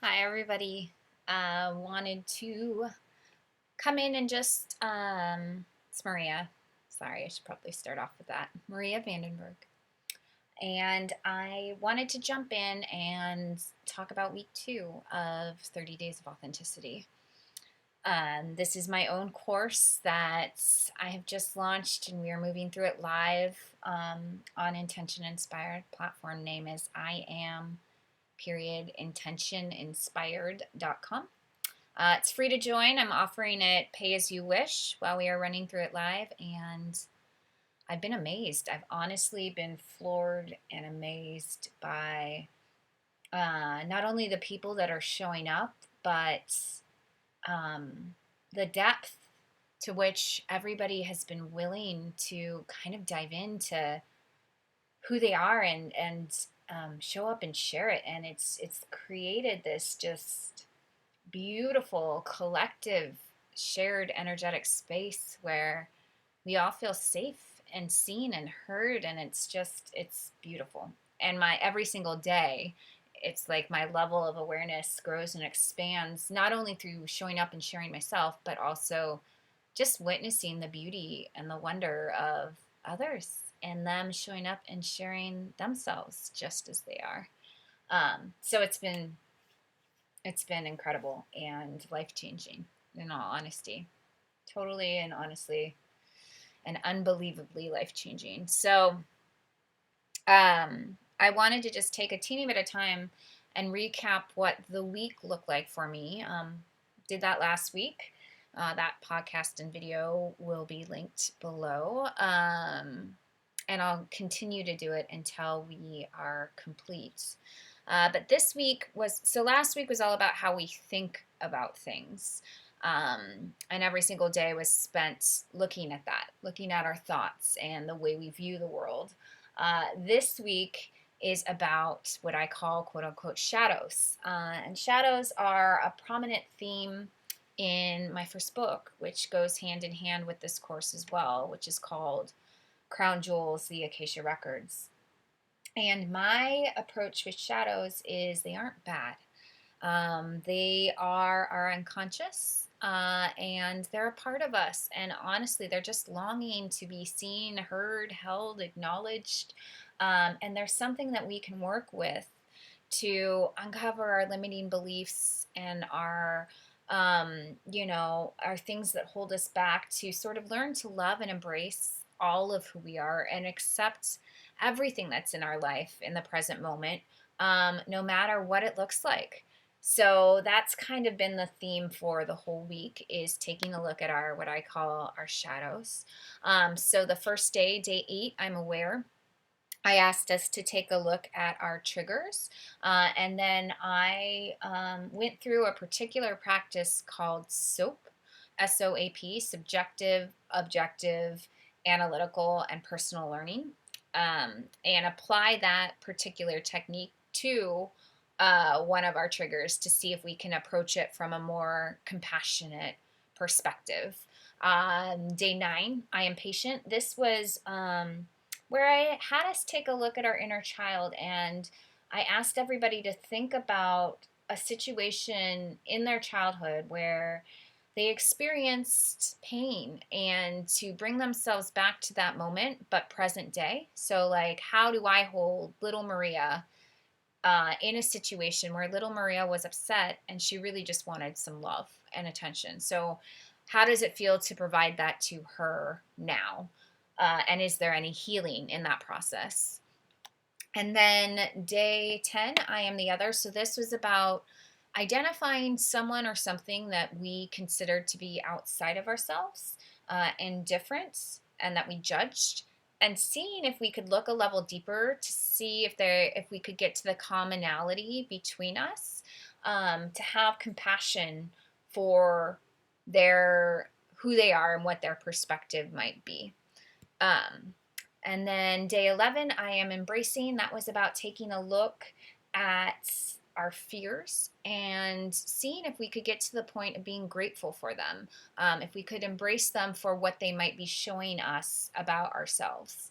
Hi, everybody. Wanted to come in and it's Maria. Sorry, I should probably start off with that. Maria Vandenberg. And I wanted to jump in and talk about week 2 of 30 Days of Authenticity. This is my own course that I have just launched, and we are moving through it live on Intention Inspired. Platform name is I am intentioninspired.com. It's free to join. I'm offering it pay as you wish while we are running through it live, and I've been amazed. I've honestly been floored and amazed by not only the people that are showing up, but the depth to which everybody has been willing to kind of dive into who they are and show up and share it. And it's created this just beautiful collective shared energetic space where we all feel safe and seen and heard, and it's beautiful. And my every single day, it's like my level of awareness grows and expands, not only through showing up and sharing myself, but also just witnessing the beauty and the wonder of others and them showing up and sharing themselves just as they are. So it's been incredible and life changing, in all honesty. Totally and honestly and unbelievably life changing. So I wanted to just take a teeny bit of time and recap what the week looked like for me. Did that last week. That podcast and video will be linked below. And I'll continue to do it until we are complete. But this week last week was all about how we think about things. And every single day was spent looking at that, looking at our thoughts and the way we view the world. This week is about what I call quote unquote shadows. And shadows are a prominent theme in my first book, which goes hand in hand with this course as well, which is called Crown Jewels, the Acacia Records. And my approach with shadows is they aren't bad. They are our unconscious, and they're a part of us. And honestly, they're just longing to be seen, heard, held, acknowledged. And there's something that we can work with to uncover our limiting beliefs and our things that hold us back, to sort of learn to love and embrace all of who we are and accept everything that's in our life in the present moment, no matter what it looks like. So that's kind of been the theme for the whole week, is taking a look at our what I call our shadows. So the first day, day 8, I'm aware. I asked us to take a look at our triggers, and then I went through a particular practice called SOAP, SOAP, subjective, objective, analytical, and personal learning, and apply that particular technique to one of our triggers to see if we can approach it from a more compassionate perspective. Day 9, I am patient. This was where I had us take a look at our inner child, and I asked everybody to think about a situation in their childhood where they experienced pain, and to bring themselves back to that moment, but present day. So, like, how do I hold little Maria in a situation where little Maria was upset and she really just wanted some love and attention? So, how does it feel to provide that to her now? And is there any healing in that process? And then day 10, I am the other. So this was about identifying someone or something that we considered to be outside of ourselves and different, and that we judged, and seeing if we could look a level deeper to see if we could get to the commonality between us, to have compassion for their who they are and what their perspective might be. Um, and then day 11, I am embracing. That was about taking a look at our fears and seeing if we could get to the point of being grateful for them, if we could embrace them for what they might be showing us about ourselves.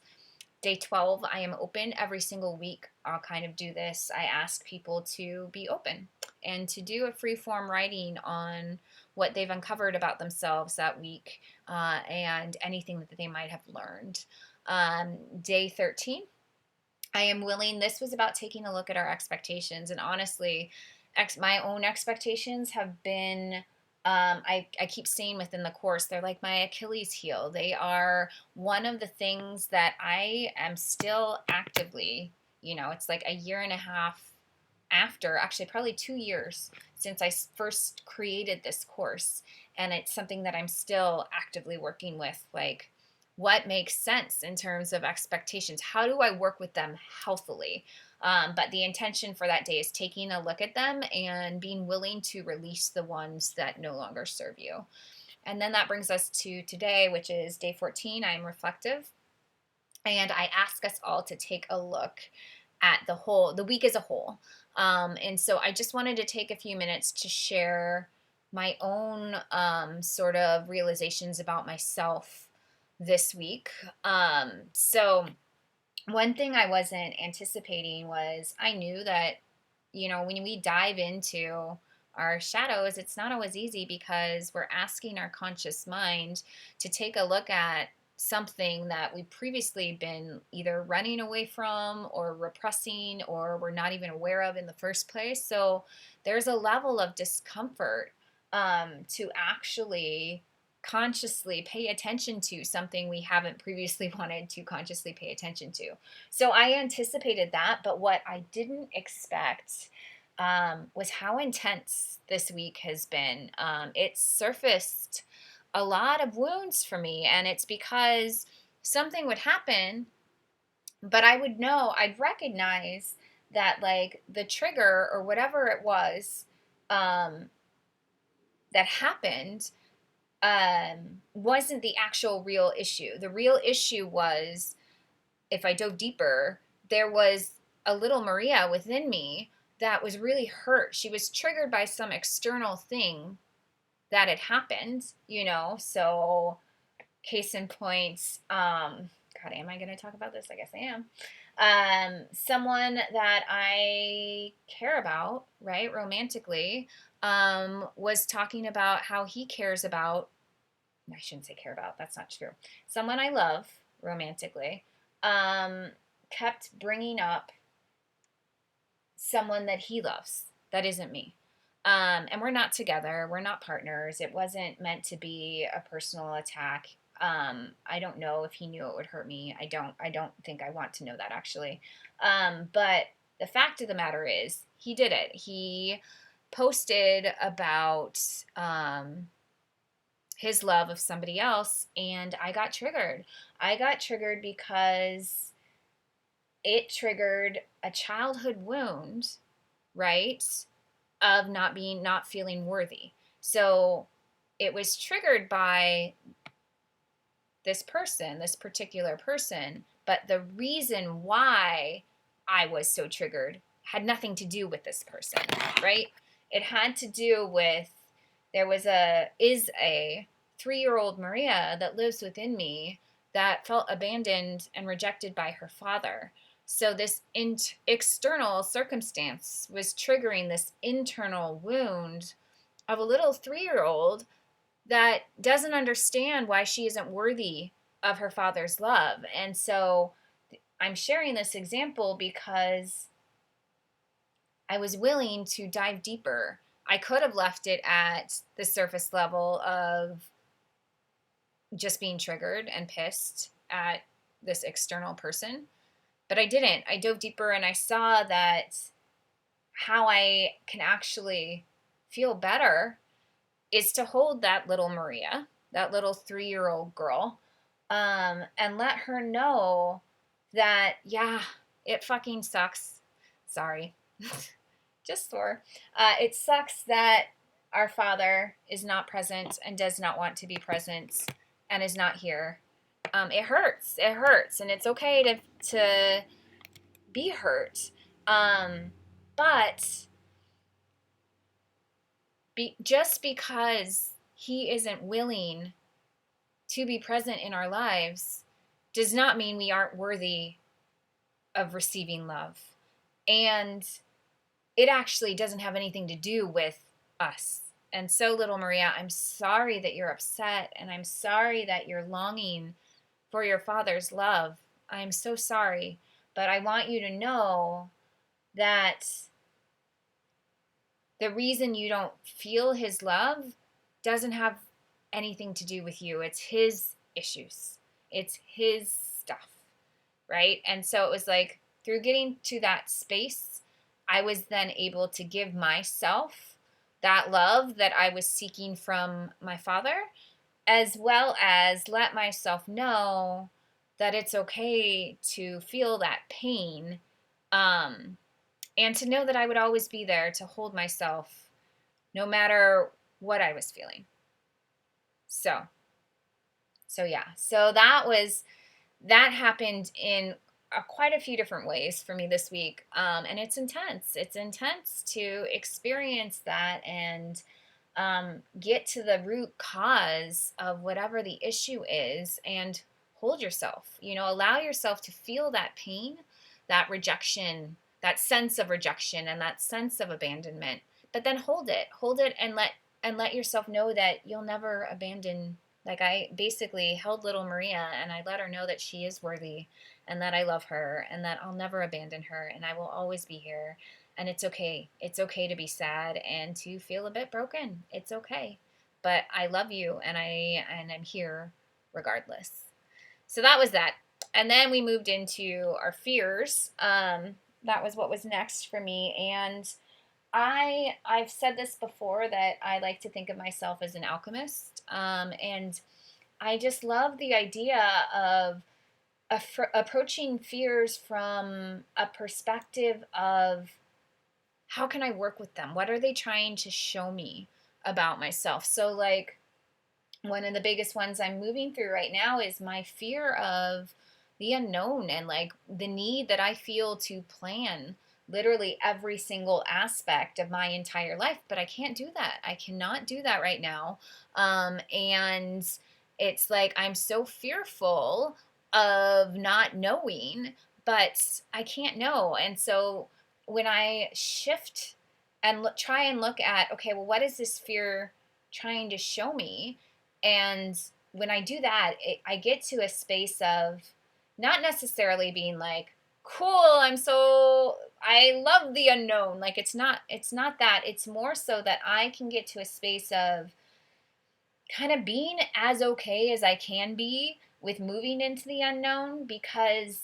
Day 12, I am open. Every single week, I'll kind of do this. I ask people to be open. and to do a free form writing on what they've uncovered about themselves that week, and anything that they might have learned. Day 13, I am willing. This was about taking a look at our expectations. And honestly, my own expectations have been, I keep saying within the course, they're like my Achilles heel. They are one of the things that I am still actively, it's like a year and a half after, actually, probably 2 years since I first created this course. And it's something that I'm still actively working with. Like, what makes sense in terms of expectations? How do I work with them healthily? But the intention for that day is taking a look at them and being willing to release the ones that no longer serve you. And then that brings us to today, which is day 14. I'm reflective. And I ask us all to take a look at the week as a whole. And so I just wanted to take a few minutes to share my own sort of realizations about myself this week. So one thing I wasn't anticipating was I knew that, when we dive into our shadows, it's not always easy because we're asking our conscious mind to take a look at something that we've previously been either running away from or repressing or we're not even aware of in the first place. So there's a level of discomfort to actually consciously pay attention to something we haven't previously wanted to consciously pay attention to. So I anticipated that, but what I didn't expect was how intense this week has been. It surfaced a lot of wounds for me, and it's because something would happen, but I would know, I'd recognize that, like, the trigger or whatever it was that happened wasn't the actual real issue. The real issue was, if I dove deeper, there was a little Maria within me that was really hurt. She was triggered by some external thing that had happened, So, case in point, God, am I going to talk about this? I guess I am. Someone that I care about, right, romantically, was talking about how he cares about, I shouldn't say care about, that's not true. Someone I love romantically, kept bringing up someone that he loves that isn't me. And we're not together. We're not partners. It wasn't meant to be a personal attack. I don't know if he knew it would hurt me. I don't think I want to know that, actually. But the fact of the matter is, he did it. He posted about his love of somebody else, and I got triggered. I got triggered because it triggered a childhood wound, right? Of not feeling worthy. So it was triggered by this particular person, but the reason why I was so triggered had nothing to do with this person, right? It had to do with, is a 3-year-old Maria that lives within me that felt abandoned and rejected by her father. So this external circumstance was triggering this internal wound of a little 3-year-old that doesn't understand why she isn't worthy of her father's love. And so I'm sharing this example because I was willing to dive deeper. I could have left it at the surface level of just being triggered and pissed at this external person. But I didn't. I dove deeper and I saw that how I can actually feel better is to hold that little Maria, that little 3-year-old girl, and let her know that, yeah, it fucking sucks. Sorry. Just sore. It sucks that our father is not present and does not want to be present and is not here. It hurts. It hurts. And it's okay to be hurt. But just because he isn't willing to be present in our lives does not mean we aren't worthy of receiving love. And it actually doesn't have anything to do with us. And so, little Maria, I'm sorry that you're upset, and I'm sorry that you're longing for your father's love. I'm so sorry. But I want you to know that the reason you don't feel his love doesn't have anything to do with you. It's his issues, it's his stuff, right? And so it was like through getting to that space, I was then able to give myself that love that I was seeking from my father, as well as let myself know that it's okay to feel that pain, um, and to know that I would always be there to hold myself no matter what I was feeling. So, so yeah. So that happened in quite a few different ways for me this week. And it's intense. It's intense to experience that and get to the root cause of whatever the issue is and hold yourself. Allow yourself to feel that pain, that rejection, that sense of rejection, and that sense of abandonment. But then hold it, and let yourself know that you'll never abandon. Like, I basically held little Maria and I let her know that she is worthy and that I love her and that I'll never abandon her and I will always be here. And it's okay. It's okay to be sad and to feel a bit broken. It's okay. But I love you, and I'm here regardless. So that was that. And then we moved into our fears. That was what was next for me. And I've said this before, that I like to think of myself as an alchemist. And I just love the idea of approaching fears from a perspective of, how can I work with them? What are they trying to show me about myself? So, like, one of the biggest ones I'm moving through right now is my fear of the unknown, and like the need that I feel to plan literally every single aspect of my entire life. But I can't do that. I cannot do that right now. And it's like I'm so fearful of not knowing, but I can't know. And so when I shift and try and look at, okay, well, what is this fear trying to show me? And when I do that, I get to a space of not necessarily being like, cool, I love the unknown. Like, it's not that. It's more so that I can get to a space of kind of being as okay as I can be with moving into the unknown, because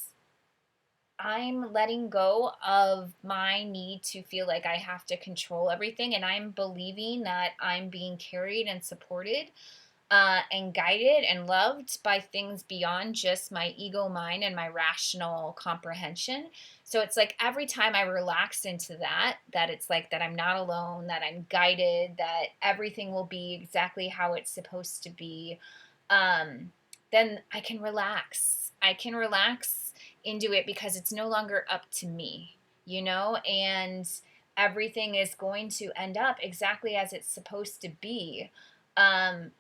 I'm letting go of my need to feel like I have to control everything, and I'm believing that I'm being carried and supported, and guided and loved by things beyond just my ego mind and my rational comprehension. So it's like every time I relax into that it's like that I'm not alone, that I'm guided, that everything will be exactly how it's supposed to be, um, then I can relax. I can relax into it because it's no longer up to me, and everything is going to end up exactly as it's supposed to be,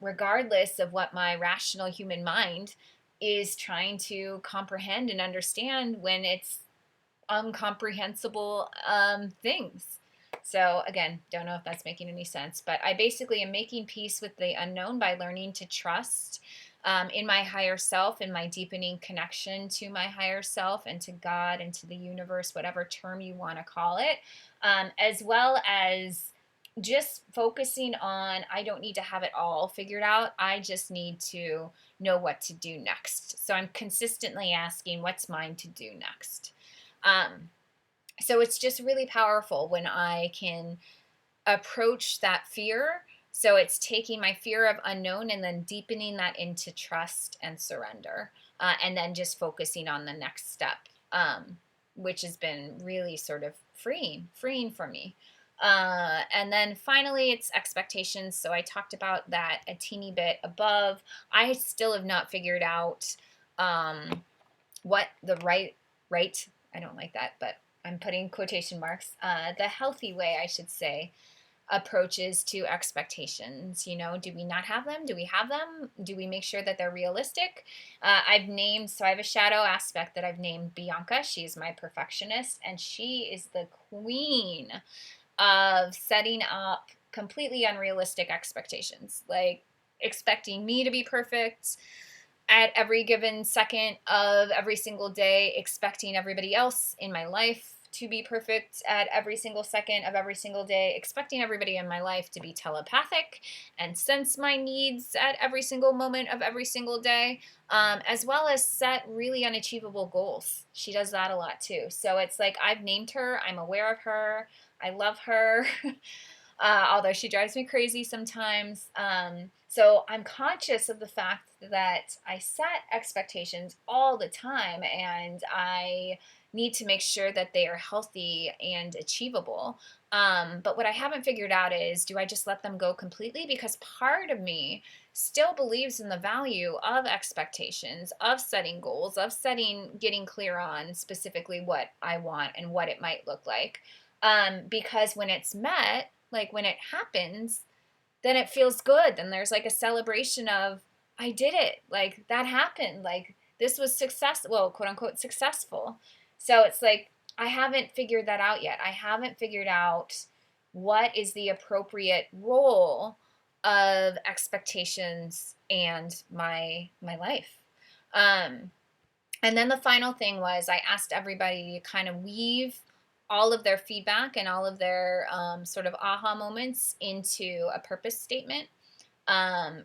regardless of what my rational human mind is trying to comprehend and understand when it's incomprehensible things. So, again, don't know if that's making any sense, but I basically am making peace with the unknown by learning to trust in my higher self, in my deepening connection to my higher self and to God and to the universe, whatever term you want to call it, as well as just focusing on, I don't need to have it all figured out. I just need to know what to do next. So I'm consistently asking, what's mine to do next? So it's just really powerful when I can approach that fear. So it's taking my fear of unknown and then deepening that into trust and surrender, and then just focusing on the next step, which has been really sort of freeing for me. And then finally, it's expectations. So I talked about that a teeny bit above. I still have not figured out what the I don't like that, but I'm putting quotation marks, the healthy way, I should say, approaches to expectations. You know, do we not have them? Do we have them? Do we make sure that they're realistic? So I have a shadow aspect that I've named Bianca. She's my perfectionist, and she is the queen of setting up completely unrealistic expectations, like expecting me to be perfect at every given second of every single day, expecting everybody else in my life to be perfect at every single second of every single day, expecting everybody in my life to be telepathic and sense my needs at every single moment of every single day, as well as set really unachievable goals. She does that a lot too. So it's like I've named her, I'm aware of her, I love her. Although she drives me crazy sometimes. So I'm conscious of the fact that I set expectations all the time, and I need to make sure that they are healthy and achievable. But what I haven't figured out is, do I just let them go completely? Because part of me still believes in the value of expectations, of setting goals, of getting clear on specifically what I want and what it might look like. Because when it's met, like when it happens, then it feels good. Then there's like a celebration of, I did it. Like that happened. Like this was success, well, quote unquote successful. So it's like I haven't figured that out yet. I haven't figured out what is the appropriate role of expectations and my life. Um, and then the final thing was I asked everybody to kind of weave all of their feedback and all of their sort of aha moments into a purpose statement,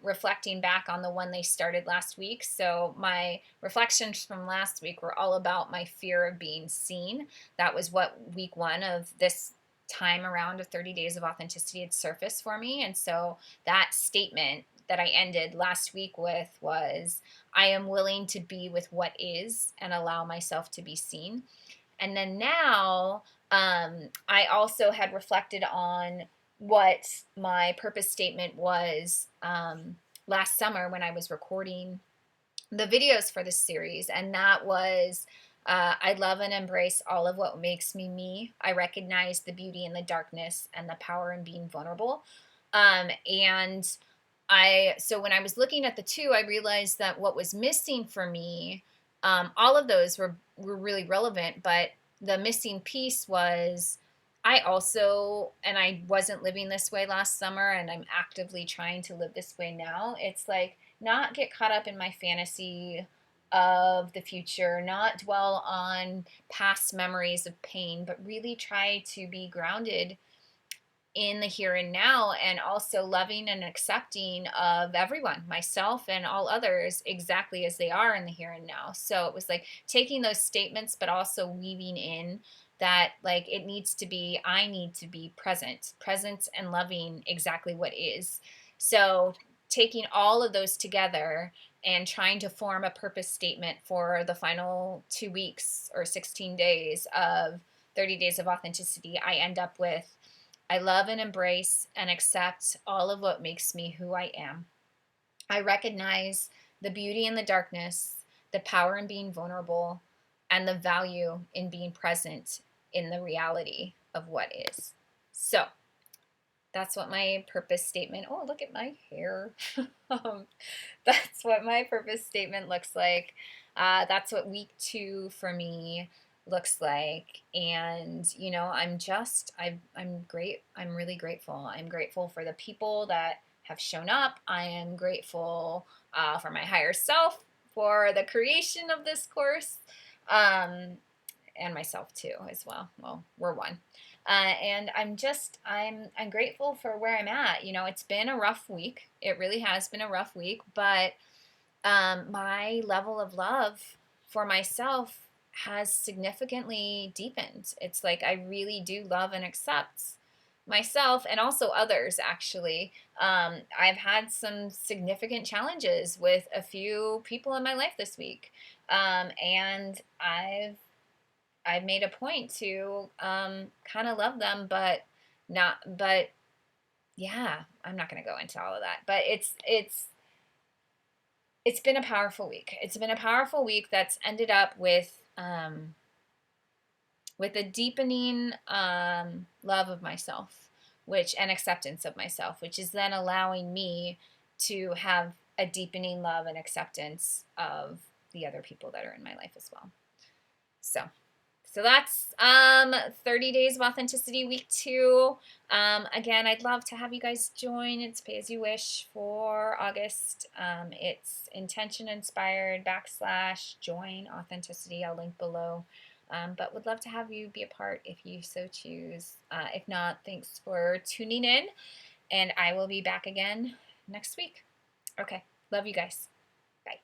reflecting back on the one they started last week. So my reflections from last week were all about my fear of being seen. That was what week one of this time around of 30 days of authenticity had surfaced for me. And so that statement that I ended last week with was, I am willing to be with what is and allow myself to be seen. And then now I also had reflected on what my purpose statement was last summer when I was recording the videos for this series. And that was, I love and embrace all of what makes me me. I recognize the beauty in the darkness and the power in being vulnerable. And so when I was looking at the two, I realized that what was missing for me, all of those were really relevant, but the missing piece was and I wasn't living this way last summer, and I'm actively trying to live this way now. It's like not get caught up in my fantasy of the future, not dwell on past memories of pain, but really try to be grounded in the here and now, and also loving and accepting of everyone, myself and all others, exactly as they are in the here and now. So it was like taking those statements, but also weaving in that, like, I need to be present and loving exactly what is. So taking all of those together and trying to form a purpose statement for the final 2 weeks or 16 days of 30 days of authenticity, I end up with, I love and embrace and accept all of what makes me who I am. I recognize the beauty in the darkness, the power in being vulnerable, and the value in being present in the reality of what is. So that's what my purpose statement, oh, look at my hair. um, that's what my purpose statement looks like. That's what week 2 for me looks like. And I'm great. I'm really grateful. I'm grateful for the people that have shown up. I am grateful for my higher self for the creation of this course, and myself too as well. Well, we're one. And I'm grateful for where I'm at. It's been a rough week. It really has been a rough week, but my level of love for myself has significantly deepened. It's like I really do love and accept myself, and also others, actually. I've had some significant challenges with a few people in my life this week, and I've made a point to kind of love them, but yeah, I'm not going to go into all of that. But it's been a powerful week. It's been a powerful week that's ended up with a deepening love of myself, which and acceptance of myself, which is then allowing me to have a deepening love and acceptance of the other people that are in my life as well. So that's 30 days of authenticity week 2. Again, I'd love to have you guys join. It's pay as you wish for August. It's intention inspired / join authenticity. I'll link below. But would love to have you be a part if you so choose. If not, thanks for tuning in, and I will be back again next week. Okay, love you guys. Bye.